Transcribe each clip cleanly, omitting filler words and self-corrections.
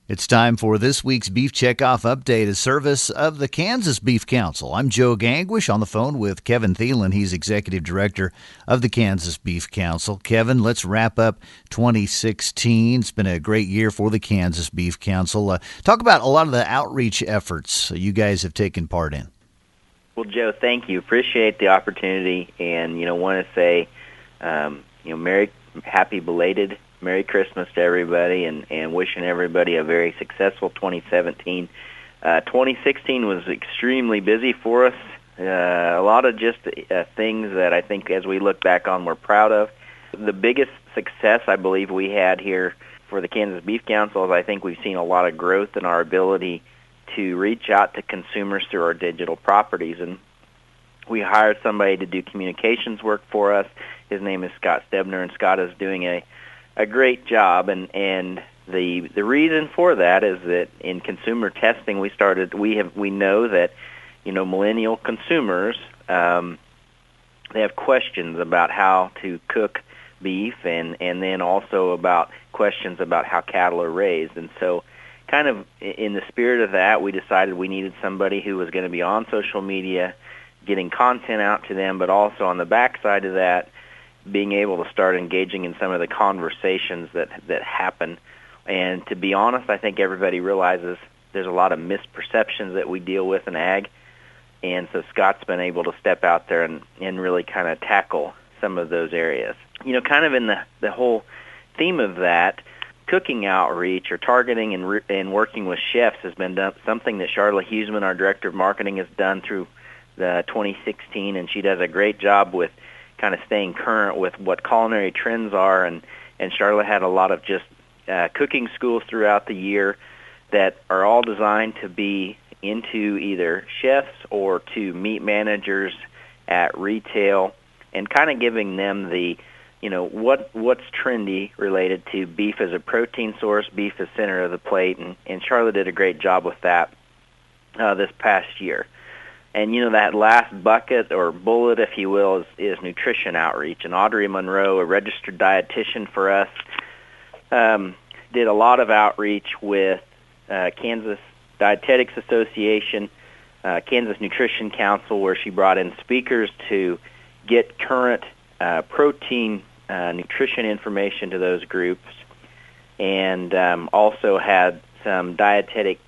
It's time for this week's Beef Checkoff Update, a service of the Kansas Beef Council. I'm Joe Gangwish on the phone with Kevin Thielen. He's Executive Director of the Kansas Beef Council. Kevin, let's wrap up 2016. It's been a great year for the Kansas Beef Council. Talk about a lot of the outreach efforts you guys have taken part in. Well, Joe, thank you. Appreciate the opportunity, and want to say, happy belated Merry Christmas to everybody, and wishing everybody a very successful 2017. 2016 was extremely busy for us. A lot of just things that I think, as we look back on, we're proud of. The biggest success I believe we had here for the Kansas Beef Council is I think we've seen a lot of growth in our ability to reach out to consumers through our digital properties. And we hired somebody to do communications work for us. His name is Scott Stebner, and Scott is doing a great job, and the reason for that is that in consumer testing we know that millennial consumers they have questions about how to cook beef, and then also about questions about how cattle are raised. And so kind of in the spirit of that, we decided we needed somebody who was going to be on social media getting content out to them, but also on the backside of that, being able to start engaging in some of the conversations that happen. And to be honest, I think everybody realizes there's a lot of misperceptions that we deal with in ag. And so Scott's been able to step out there and really kind of tackle some of those areas. Kind of in the whole theme of that, cooking outreach or targeting and working with chefs has been something that Charlotte Huseman, our Director of Marketing, has done through the 2016, and she does a great job with kind of staying current with what culinary trends are, and Charlotte had a lot of just cooking schools throughout the year that are all designed to be into either chefs or to meat managers at retail, and kind of giving them the what's trendy related to beef as a protein source, beef as center of the plate, and Charlotte did a great job with that this past year. And that last bucket or bullet, if you will, is nutrition outreach. And Audrey Monroe, a registered dietitian for us, did a lot of outreach with Kansas Dietetics Association, Kansas Nutrition Council, where she brought in speakers to get current protein nutrition information to those groups, and also had some dietetic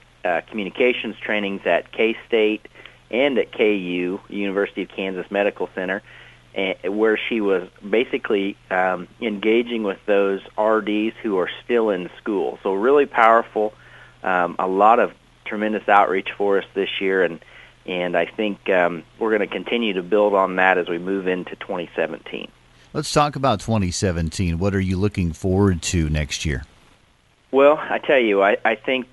communications trainings at K-State and at KU, University of Kansas Medical Center, where she was basically engaging with those RDs who are still in school. So really powerful, a lot of tremendous outreach for us this year, and I think we're going to continue to build on that as we move into 2017. Let's talk about 2017. What are you looking forward to next year? Well, I tell you, I think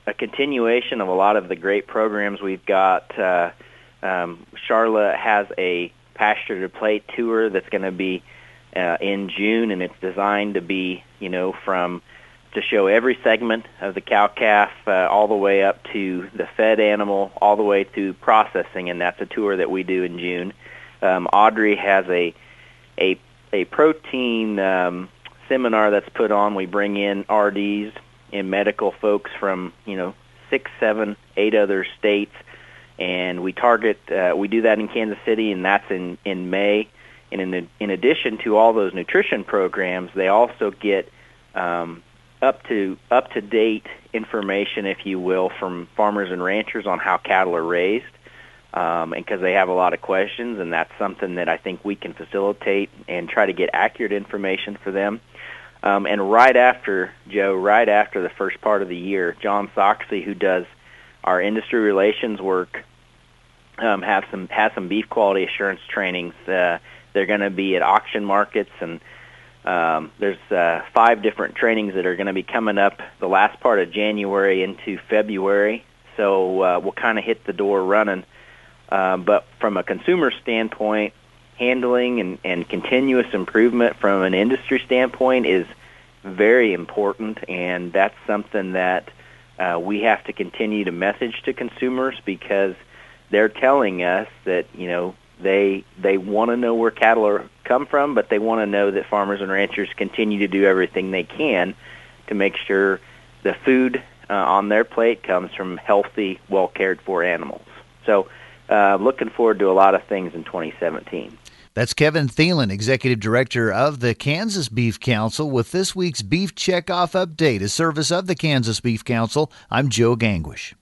a continuation of a lot of the great programs we've got. Charlotte has a Pasture to Plate tour that's going to be in June, and it's designed to be, to show every segment of the cow-calf all the way up to the fed animal, all the way to processing, and that's a tour that we do in June. Audrey has a protein seminar that's put on. We bring in RDs and medical folks from 6, 7, 8 other states, and we target. We do that in Kansas City, and that's in May. And in addition to all those nutrition programs, they also get up to date information, if you will, from farmers and ranchers on how cattle are raised, and because they have a lot of questions, and that's something that I think we can facilitate and try to get accurate information for them. And right after the first part of the year, John Soxey, who does our industry relations work, has some beef quality assurance trainings. They're going to be at auction markets, and there's 5 different trainings that are going to be coming up the last part of January into February. So we'll kind of hit the door running. But from a consumer standpoint, handling and continuous improvement from an industry standpoint is very important, and that's something that we have to continue to message to consumers, because they're telling us that they want to know where cattle come from, but they want to know that farmers and ranchers continue to do everything they can to make sure the food on their plate comes from healthy, well cared for animals. So looking forward to a lot of things in 2017. That's Kevin Thielen, Executive Director of the Kansas Beef Council, with this week's Beef Checkoff Update, a service of the Kansas Beef Council. I'm Joe Gangwish.